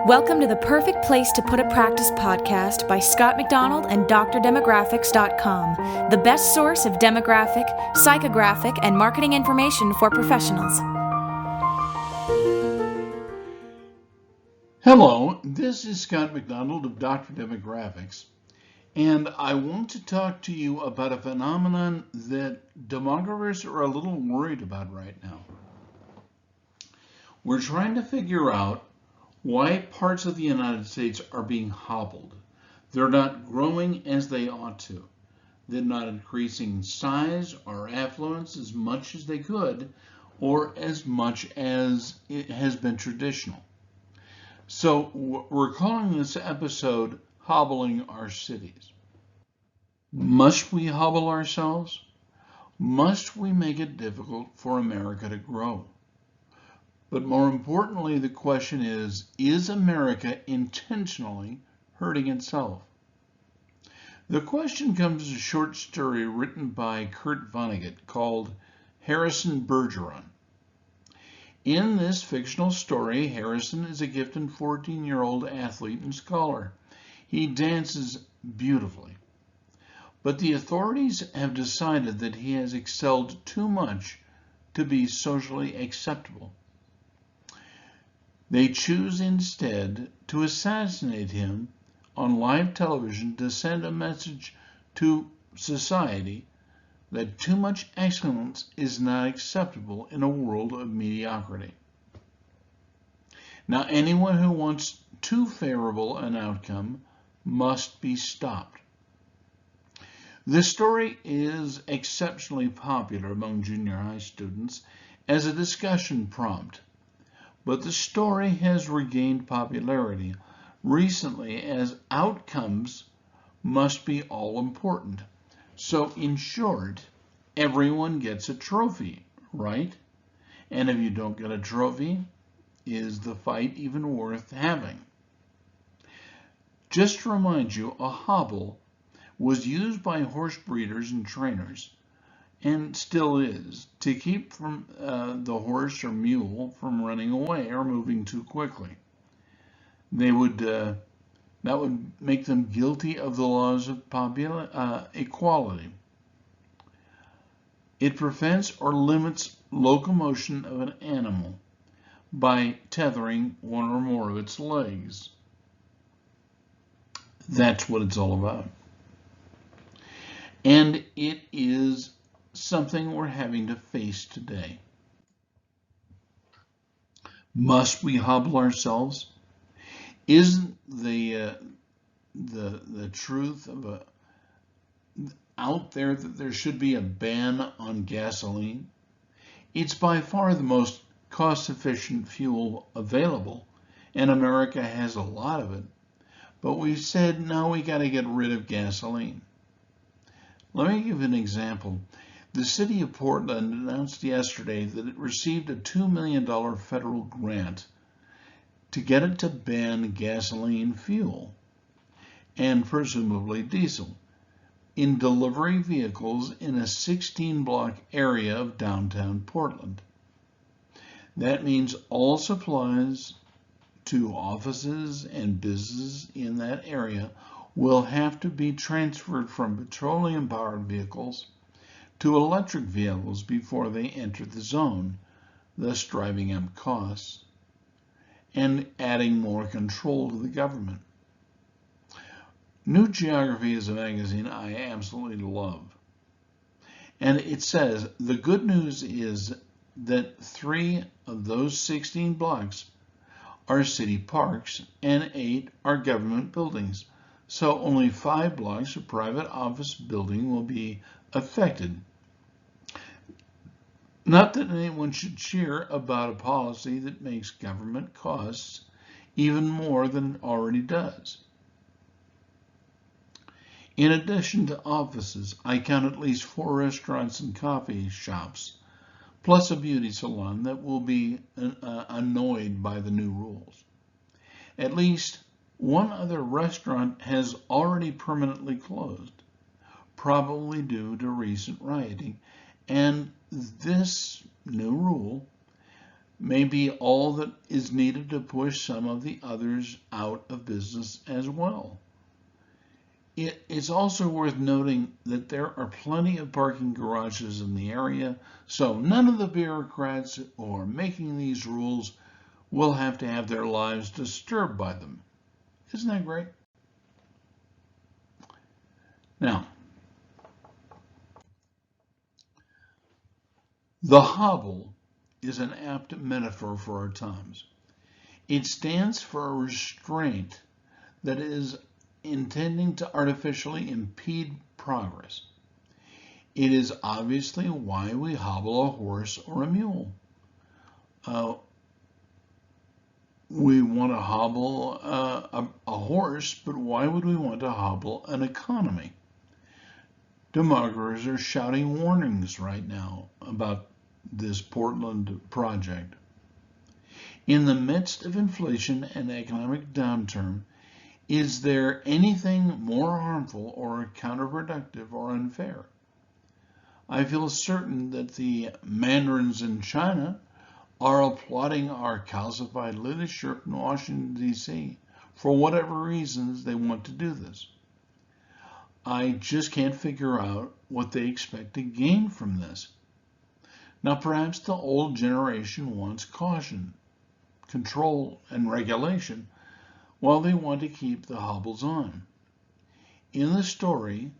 Welcome to the Perfect Place to Put a Practice podcast by Scott McDonald and drdemographics.com, the best source of demographic, psychographic, and marketing information for professionals. Hello, this is Scott McDonald of Dr. Demographics, and I want to talk to you about a phenomenon that demographers are a little worried about right now. We're trying to figure out why parts of the United States are being hobbled. They're not growing as they ought to. They're not increasing in size or affluence as much as they could, or as much as it has been traditional. So we're calling this episode Hobbling Our Cities. Must we hobble ourselves? Must we make it difficult for America to grow? But more importantly, the question is America intentionally hurting itself? The question comes as a short story written by Kurt Vonnegut called Harrison Bergeron. In this fictional story, Harrison is a gifted 14-year-old athlete and scholar. He dances beautifully. But the authorities have decided that he has excelled too much to be socially acceptable. They choose instead to assassinate him on live television to send a message to society that too much excellence is not acceptable in a world of mediocrity. Now, anyone who wants too favorable an outcome must be stopped. This story is exceptionally popular among junior high students as a discussion prompt. But the story has regained popularity recently as outcomes must be all important. So in short, everyone gets a trophy, right? And if you don't get a trophy, is the fight even worth having? Just to remind you, a hobble was used by horse breeders and trainers, and still is, to keep from the horse or mule from running away or moving too quickly. That would make them guilty of the laws of equality. It prevents or limits locomotion of an animal by tethering one or more of its legs. That's what it's all about. And it is something we're having to face today. Must we hobble ourselves? Isn't the truth of out there that there should be a ban on gasoline? It's by far the most cost-efficient fuel available, and America has a lot of it. But we've said, no, we got to get rid of gasoline. Let me give an example. The city of Portland announced yesterday that it received a $2 million federal grant to get it to ban gasoline fuel and presumably diesel in delivery vehicles in a 16-block area of downtown Portland. That means all supplies to offices and businesses in that area will have to be transferred from petroleum-powered vehicles to electric vehicles before they enter the zone, thus driving up costs and adding more control to the government. New Geography is a magazine I absolutely love. And it says the good news is that 3 of those 16 blocks are city parks and 8 are government buildings. So only 5 blocks of private office building will be affected. Not that anyone should cheer about a policy that makes government costs even more than it already does. In addition to offices, I count at least 4 restaurants and coffee shops, plus a beauty salon that will be annoyed by the new rules. At least one other restaurant has already permanently closed, probably due to recent rioting, and this new rule may be all that is needed to push some of the others out of business as well. It is also worth noting that there are plenty of parking garages in the area, so none of the bureaucrats who are making these rules will have to have their lives disturbed by them. Isn't that great? Now, the hobble is an apt metaphor for our times. It stands for a restraint that is intending to artificially impede progress. It is obviously why we hobble a horse or a mule. We want to hobble a horse, but why would we want to hobble an economy? Demographers are shouting warnings right now about this Portland project. In the midst of inflation and economic downturn, is there anything more harmful or counterproductive or unfair? I feel certain that the mandarins in China are applauding our calcified leadership in Washington, D.C. for whatever reasons they want to do this. I just can't figure out what they expect to gain from this. Now, perhaps the old generation wants caution, control, and regulation, while they want to keep the hobbles on. In the story,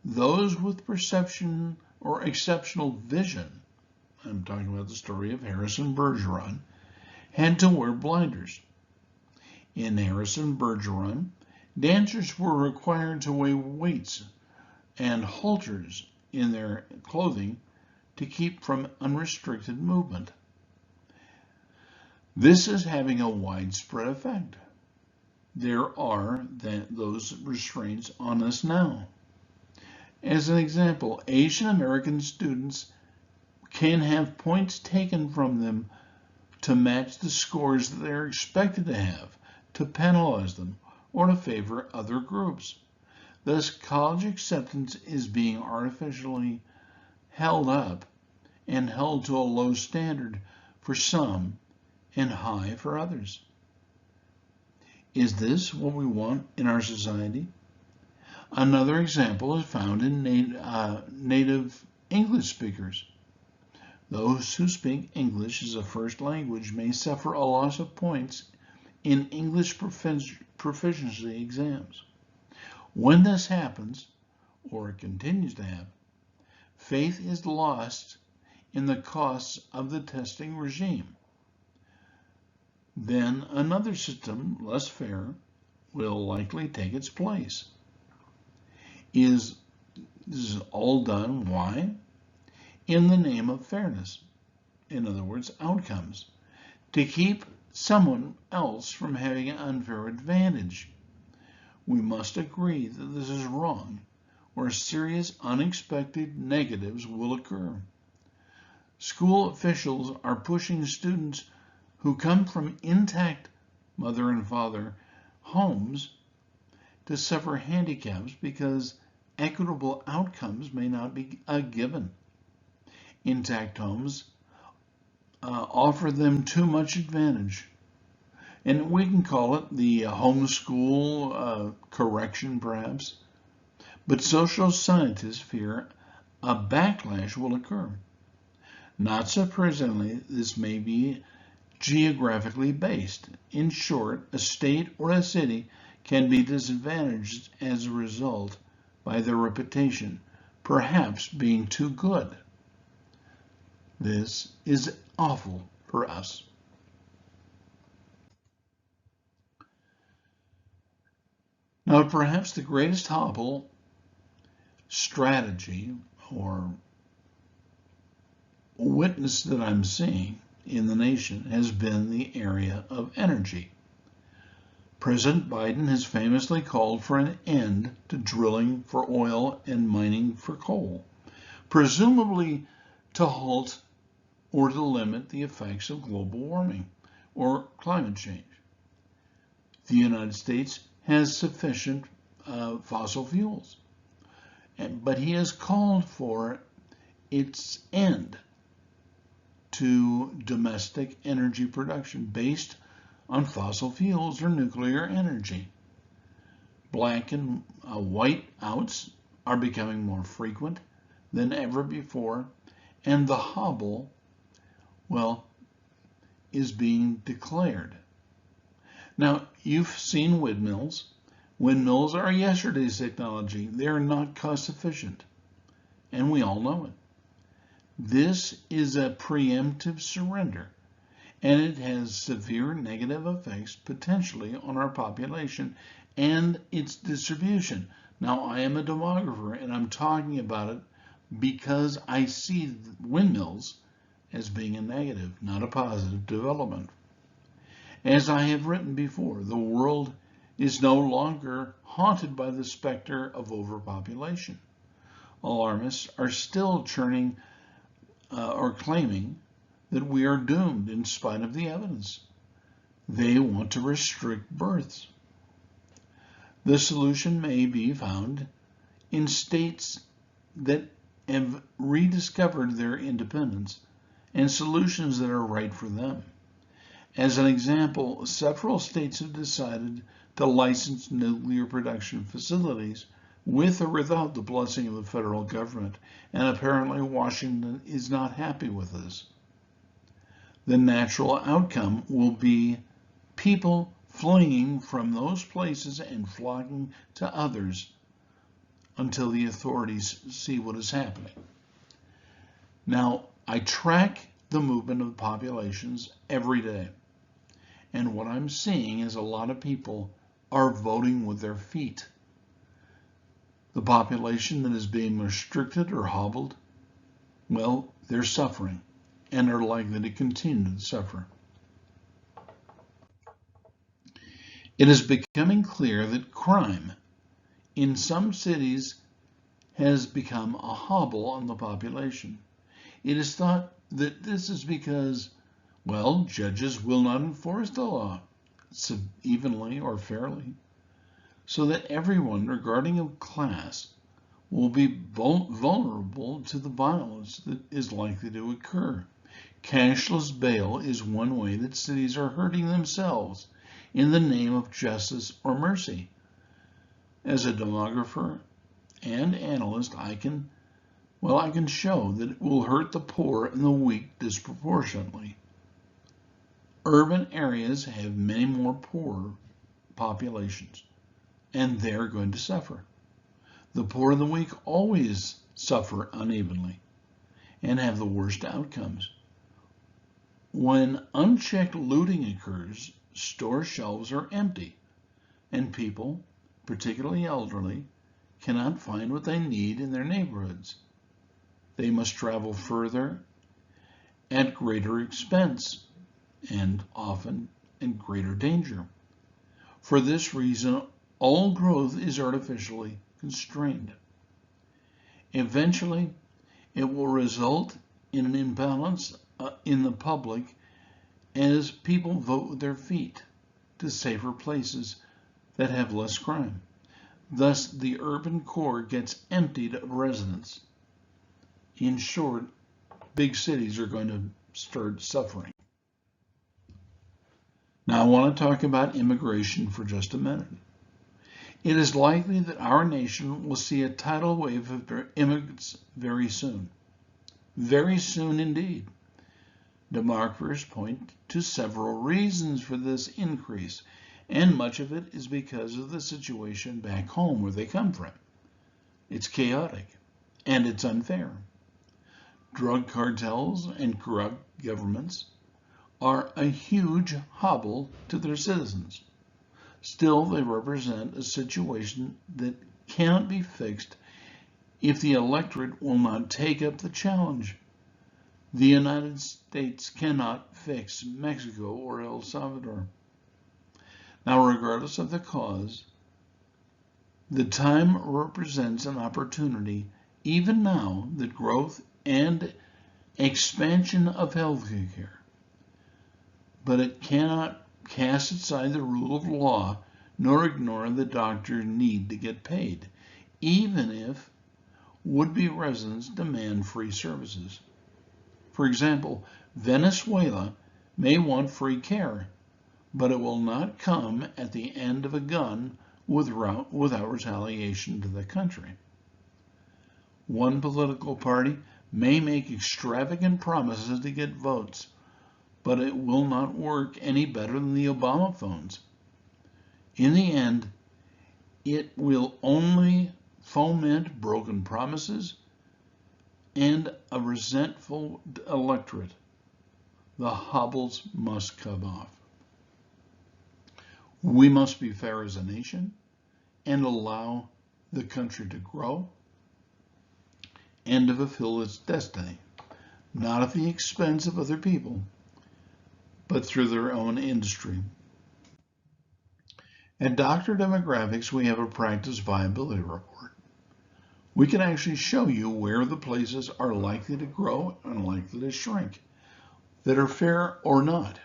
those with perception or exceptional vision, I'm talking about the story of Harrison Bergeron, had to wear blinders. In Harrison Bergeron, dancers were required to weigh weights and halters in their clothing to keep from unrestricted movement. This is having a widespread effect. There are those restraints on us now. As an example, Asian American students can have points taken from them to match the scores that they're expected to have, to penalize them, or to favor other groups. Thus, college acceptance is being artificially held up and held to a low standard for some and high for others. Is this what we want in our society? Another example is found in native English speakers. Those who speak English as a first language may suffer a loss of points in English proficiency exams. When this happens, or it continues to happen, faith is lost in the costs of the testing regime. Then another system, less fair, will likely take its place. This is all done, why? In the name of fairness. In other words, outcomes. To keep someone else from having an unfair advantage. We must agree that this is wrong, or serious unexpected negatives will occur. School officials are pushing students who come from intact mother and father homes to suffer handicaps because equitable outcomes may not be given. Intact homes offer them too much advantage. And we can call it the homeschool correction, perhaps. But social scientists fear a backlash will occur. Not surprisingly, this may be geographically based. In short, a state or a city can be disadvantaged as a result by their reputation, perhaps being too good. This is awful for us. Now, perhaps the greatest hobble strategy or witness that I'm seeing in the nation has been the area of energy. President Biden has famously called for an end to drilling for oil and mining for coal, presumably to halt or to limit the effects of global warming or climate change. The United States has sufficient fossil fuels, but he has called for its end. to domestic energy production based on fossil fuels or nuclear energy. Black and white outs are becoming more frequent than ever before, and the hobble, well, is being declared. Now, you've seen windmills. Windmills are yesterday's technology. They are not cost efficient, and we all know it. This is a preemptive surrender, and it has severe negative effects potentially on our population and its distribution. Now, I am a demographer, and I'm talking about it because I see windmills as being a negative, not a positive development. As I have written before, the world is no longer haunted by the specter of overpopulation. Alarmists are still churning or claiming that we are doomed in spite of the evidence. They want to restrict births. The solution may be found in states that have rediscovered their independence and solutions that are right for them. As an example, several states have decided to license nuclear production facilities with or without the blessing of the federal government, and apparently Washington is not happy with this. The natural outcome will be people fleeing from those places and flocking to others until the authorities see what is happening. Now, I track the movement of populations every day, and what I'm seeing is a lot of people are voting with their feet. The population that is being restricted or hobbled, well, they're suffering and are likely to continue to suffer. It is becoming clear that crime in some cities has become a hobble on the population. It is thought that this is because, well, judges will not enforce the law evenly or fairly, so that everyone, regarding a class, will be vulnerable to the violence that is likely to occur. Cashless bail is one way that cities are hurting themselves in the name of justice or mercy. As a demographer and analyst, I can show that it will hurt the poor and the weak disproportionately. Urban areas have many more poor populations, and they're going to suffer. The poor and the weak always suffer unevenly and have the worst outcomes. When unchecked looting occurs, store shelves are empty, and people, particularly elderly, cannot find what they need in their neighborhoods. They must travel further at greater expense and often in greater danger. For this reason, all growth is artificially constrained. Eventually, it will result in an imbalance in the public as people vote with their feet to safer places that have less crime. Thus, the urban core gets emptied of residents. In short, big cities are going to start suffering. Now, I want to talk about immigration for just a minute. It is likely that our nation will see a tidal wave of immigrants very soon. Very soon indeed. Demographers point to several reasons for this increase, and much of it is because of the situation back home where they come from. It's chaotic, and it's unfair. Drug cartels and corrupt governments are a huge hobble to their citizens. Still, they represent a situation that cannot be fixed if the electorate will not take up the challenge. The United States cannot fix Mexico or El Salvador. Now, regardless of the cause, the time represents an opportunity, even now, that growth and expansion of healthcare, but it cannot cast aside the rule of law nor ignore the doctor's need to get paid, even if would-be residents demand free services. For example, Venezuela may want free care, but it will not come at the end of a gun without retaliation to the country. One political party may make extravagant promises to get votes, but it will not work any better than the Obama phones. In the end, it will only foment broken promises and a resentful electorate. The hobbles must come off. We must be fair as a nation and allow the country to grow and to fulfill its destiny, not at the expense of other people, but through their own industry. At Dr. Demographics, we have a practice viability report. We can actually show you where the places are likely to grow and likely to shrink, that are fair or not.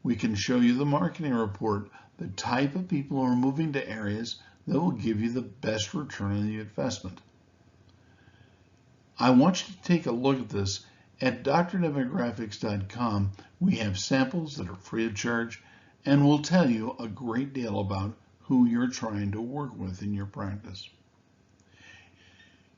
We can show you the marketing report, the type of people who are moving to areas that will give you the best return on the investment. I want you to take a look at this. At drdemographics.com, we have samples that are free of charge and will tell you a great deal about who you're trying to work with in your practice.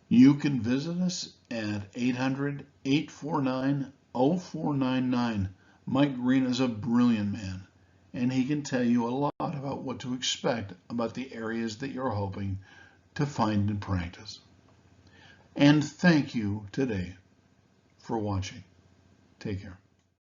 You can visit us at 800-849-0499. Mike Green is a brilliant man, and he can tell you a lot about what to expect about the areas that you're hoping to find and practice. And thank you today for watching. Take care.